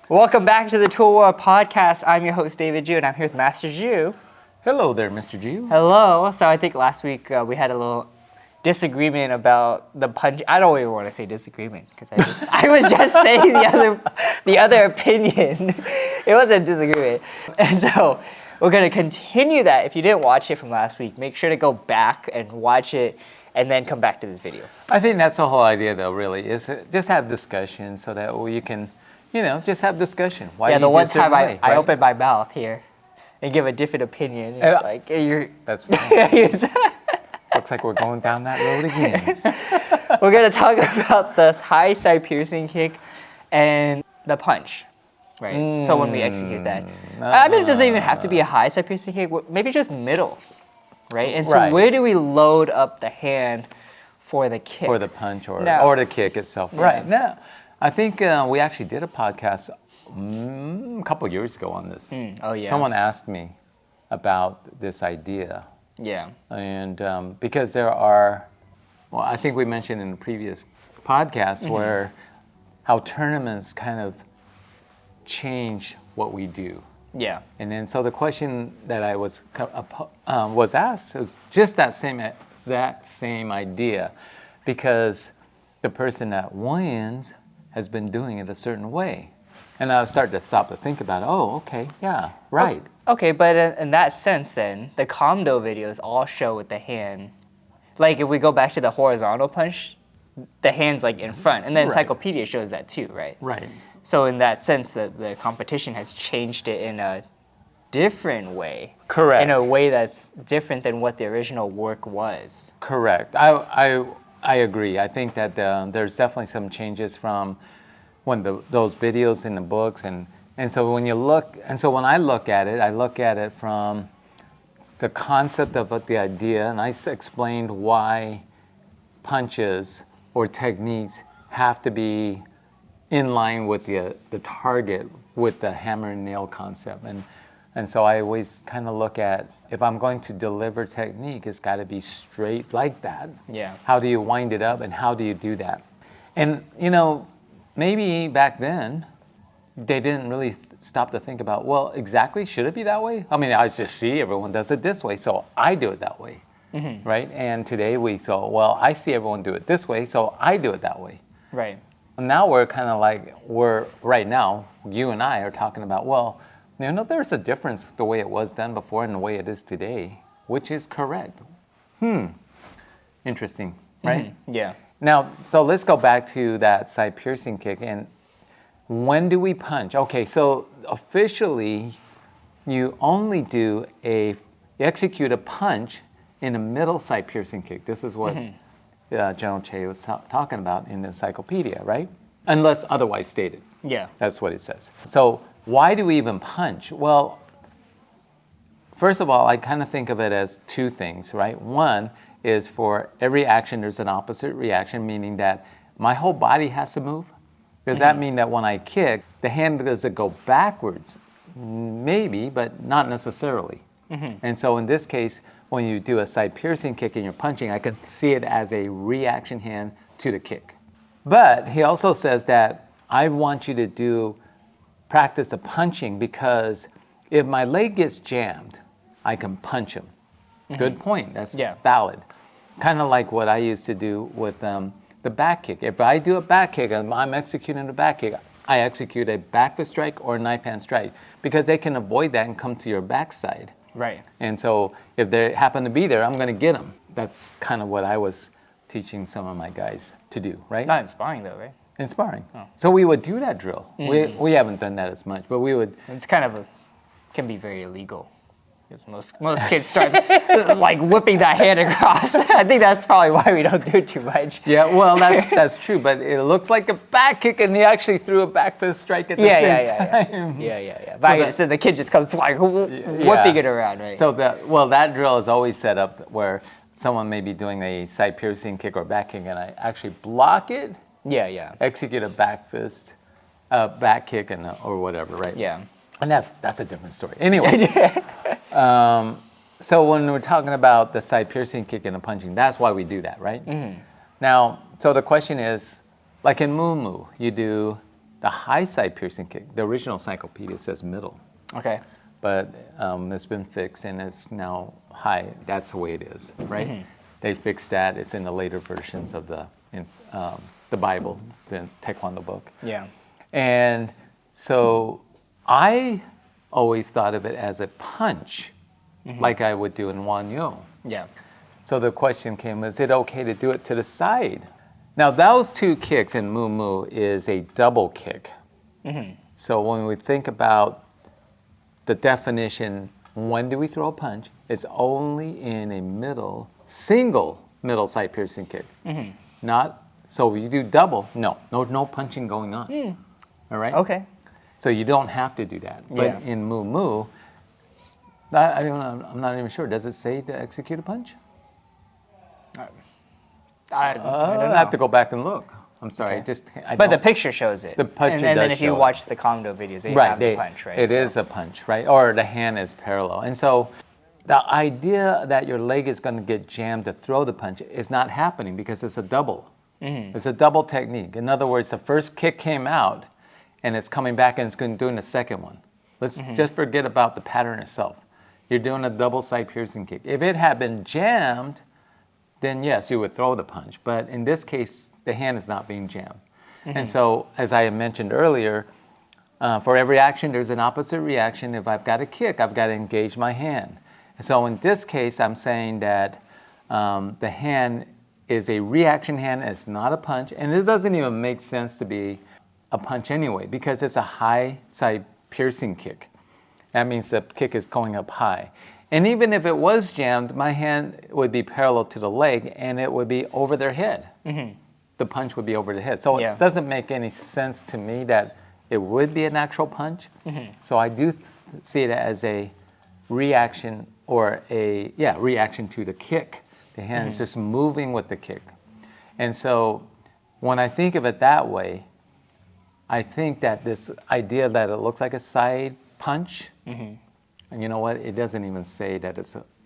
Welcome back to the Tool World Podcast. I'm your host, David Ju, and I'm here with Master Ju. Hello there, Mr. Ju. Hello. So I think last week we had a little disagreement about the punch. I don't even want to say disagreement because I was just saying the other opinion. It wasn't a disagreement. And so we're going to continue that. If you didn't watch it from last week, make sure to go back and watch it and then come back to this video. I think that's the whole idea, though, really, is just have discussion so that you can, just have discussion. Why Yeah, do the you one do a certain time way, I right? opened my mouth here and give a different opinion. It's like, you're... That's fine. Looks like we're going down that road again. We're going to talk about the high side piercing kick and the punch, right? So when we execute that. I mean, it doesn't even have to be a high side piercing kick, maybe just middle, right? And so Right. where do we load up the hand for the kick? For the punch or the kick itself. Yeah. Right. Now, I think we actually did a podcast a couple years ago on this. Oh, yeah. Someone asked me about this idea. Yeah. And because there are, I think we mentioned in the previous podcast where how tournaments kind of change what we do. Yeah. And then so the question that I was asked is just that exact same idea, because the person that wins has been doing it a certain way. And I started to stop to think about, right. Okay, but in that sense then, the Comdo videos all show with the hand. Like if we go back to the horizontal punch, the hand's like in front. And then Right. Encyclopedia shows that too, right? Right. So in that sense, the competition has changed it in a different way. Correct. In a way that's different than what the original work was. Correct. I agree. I think that there's definitely some changes from when those videos in the books and so when I look at it, I look at it from the concept of the idea, and I explained why punches or techniques have to be in line with the target with the hammer and nail concept. And so I always kind of look at, if I'm going to deliver technique, it's got to be straight like that. Yeah. How do you wind it up and how do you do that? And, maybe back then, they didn't really stop to think about, well, exactly, should it be that way? I mean, I just see everyone does it this way, so I do it that way, right? And today we go, well, I see everyone do it this way, so I do it that way. Right. Now we're kind of like, right now, you and I are talking about, well, there's a difference the way it was done before and the way it is today, which is correct. Interesting, right? Yeah. Now, so let's go back to that side piercing kick. And when do we punch? Okay, so officially, you only execute a punch in a middle side piercing kick. This is what General Che was talking about in the encyclopedia, right? Unless otherwise stated. Yeah. That's what it says. So why do we even punch? Well, first of all, I kind of think of it as two things, right? One is for every action, there's an opposite reaction, meaning that my whole body has to move. Does that mean that when I kick, the hand does it go backwards? Maybe, but not necessarily. And so in this case, when you do a side piercing kick and you're punching, I can see it as a reaction hand to the kick. But he also says that I want you to practice the punching, because if my leg gets jammed, I can punch him. Good point. That's valid. Kind of like what I used to do with the back kick. If I do a back kick and I'm executing a back kick, I execute a back fist strike or a knife hand strike, because they can avoid that and come to your backside. Right. And so if they happen to be there, I'm going to get them. That's kind of what I was teaching some of my guys to do, right? Not inspiring though, right? Inspiring. So we would do that drill. We haven't done that as much, but we would. It's kind of can be very illegal. Because most kids start like whipping that hand across. I think that's probably why we don't do too much. Yeah, well, that's true, but it looks like a back kick, and he actually threw a back fist strike at the same time. Yeah. But so the kid just comes like whipping it around, right? So that drill is always set up where someone may be doing a side piercing kick or back kick, and I actually block it. Yeah. Execute a back fist, back kick, or whatever, right? Yeah. And that's a different story. Anyway. So when we're talking about the side piercing kick and the punching, that's why we do that, right? Now, so the question is, like in Moo Moo, you do the high side piercing kick, the original encyclopedia says middle, Okay. but it's been fixed and it's now high. That's the way it is, right? They fixed that. It's in the later versions of the Bible, the Taekwondo book. Yeah. And so I always thought of it as a punch, like I would do in Won-Yo. Yeah. So the question came, is it okay to do it to the side? Now those two kicks in Moo Moo is a double kick. So when we think about the definition, when do we throw a punch? It's only in a single middle side piercing kick. Not, so you do double, no punching going on. All right? Okay. So you don't have to do that. But Yeah. in Moo Moo, I don't know, I'm not even sure. Does it say to execute a punch? I don't I know. have to go back and look. I'm sorry. Okay. I But the don't- picture shows it. The picture and then does if you show it. watch the Kondo videos, they right, have the punch, right? It So- is a punch, right? Or the hand is parallel. And so the idea that your leg is going to get jammed to throw the punch is not happening because it's a double. It's a double technique. In other words, the first kick came out and it's coming back and it's going to do the second one. Let's just forget about the pattern itself. You're doing a double side piercing kick. If it had been jammed, then yes, you would throw the punch. But in this case, the hand is not being jammed. And so, as I mentioned earlier, for every action, there's an opposite reaction. If I've got a kick, I've got to engage my hand. And so in this case, I'm saying that the hand is a reaction hand, it's not a punch. And it doesn't even make sense to be a punch anyway, because it's a high side piercing kick. That means the kick is going up high. And even if it was jammed, my hand would be parallel to the leg and it would be over their head. The punch would be over the head. So Yeah. it doesn't make any sense to me that it would be an actual punch. So I do see it as a reaction or reaction to the kick. The hand is just moving with the kick. And so when I think of it that way, I think that this idea that it looks like a side punch, and you know what? It doesn't even say that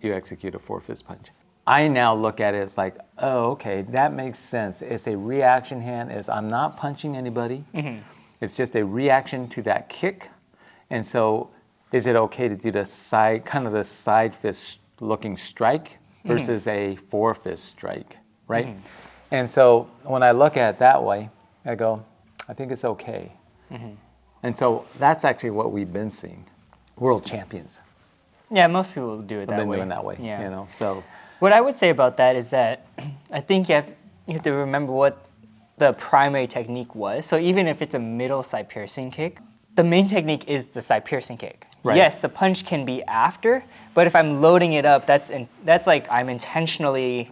you execute a 4-fist punch. I now look at it as like, oh, okay, that makes sense. It's a reaction hand. I'm not punching anybody. It's just a reaction to that kick. And so is it okay to do the side fist looking strike versus a 4-fist strike, right? And so when I look at it that way, I go, I think it's okay. And so that's actually what we've been seeing. World champions Yeah, most people do it have that been way. doing that way, Yeah. you know. So What I would say about that is that I think you have to remember what the primary technique was. So even if it's a middle side piercing kick, the main technique is the side piercing kick. Right. Yes, the punch can be after, but if I'm loading it up, that's like I'm intentionally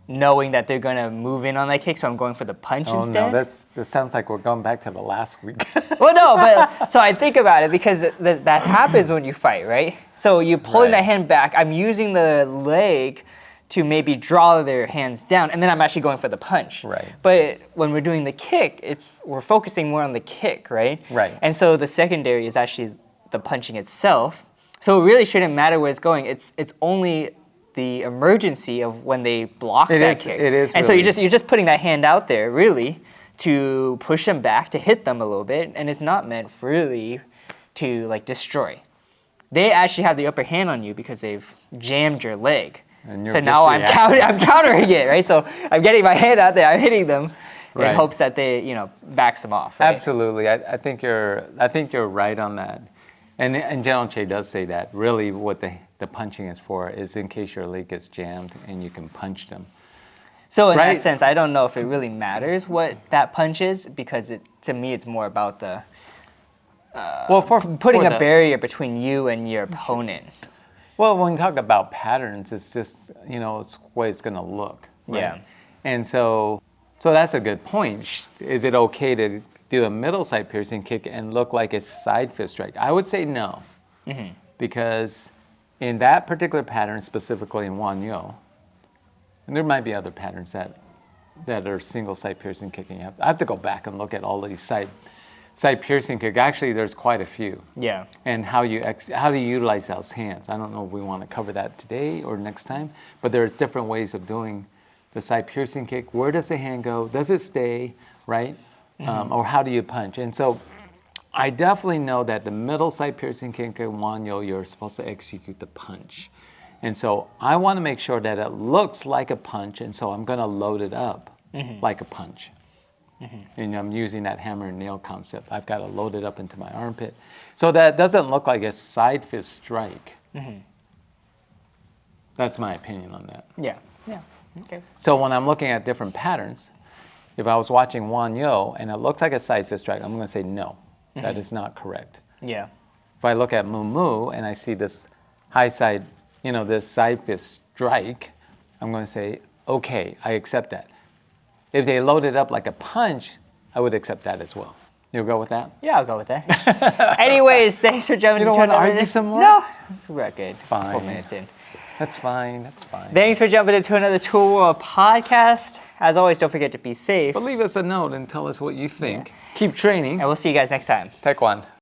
knowing that they're gonna move in on that kick, so I'm going for the punch oh instead. no, that sounds like we're going back to the last week. Well, no, but so I think about it because that happens when you fight, right? So you're pulling Right. that hand back. I'm using the leg to maybe draw their hands down, and then I'm actually going for the punch. Right. But when we're doing the kick, we're focusing more on the kick, right? Right. And so the secondary is actually the punching itself. So it really shouldn't matter where it's going. It's only the emergency of when they block It that is- kick. it is And so really- you're just putting that hand out there, really, to push them back, to hit them a little bit, and it's not meant really to like destroy. They actually have the upper hand on you because they've jammed your leg. And you're So just now I'm reacting. countering it, right? So I'm getting my hand out there, I'm hitting them in Right. hopes that they, backs them off. Right? Absolutely, I think you're right on that. And General Che does say that. Really, what the punching is for is in case your leg gets jammed and you can punch them. So in Right. that sense, I don't know if it really matters what that punch is because to me it's more about the Well, for putting for a the- barrier between you and your opponent. Well, when we talk about patterns, it's just, it's the way it's going to look. Right? Yeah. And so that's a good point. Is it okay to do a middle side piercing kick and look like a side fist strike? I would say no. Because in that particular pattern, specifically in Won-Yo, and there might be other patterns that are single side piercing kicking. I have to go back and look at all these side piercing kick. Actually, there's quite a few. Yeah. And how do you utilize those hands? I don't know if we want to cover that today or next time, but there's different ways of doing the side piercing kick. Where does the hand go? Does it stay, right? or how do you punch? And so I definitely know that the middle side piercing kick and Wanyo, you're supposed to execute the punch. And so I want to make sure that it looks like a punch, and so I'm going to load it up like a punch. And I'm using that hammer and nail concept. I've got to load it up into my armpit so that it doesn't look like a side fist strike. That's my opinion on that. Yeah. Okay. So when I'm looking at different patterns, if I was watching Wanyo and it looks like a side fist strike, I'm going to say no, that is not correct. Yeah. If I look at Mumu and I see this high side, this side fist strike, I'm going to say, okay, I accept that. If they load it up like a punch, I would accept that as well. You'll go with that? Yeah, I'll go with that. Anyways, thanks for jumping. You don't want to argue some more? No, we're good. Fine. 4 minutes in. That's fine. That's fine. Thanks for jumping into another Tool World podcast. As always, don't forget to be safe. But leave us a note and tell us what you think. Keep training. And we'll see you guys next time. Take one.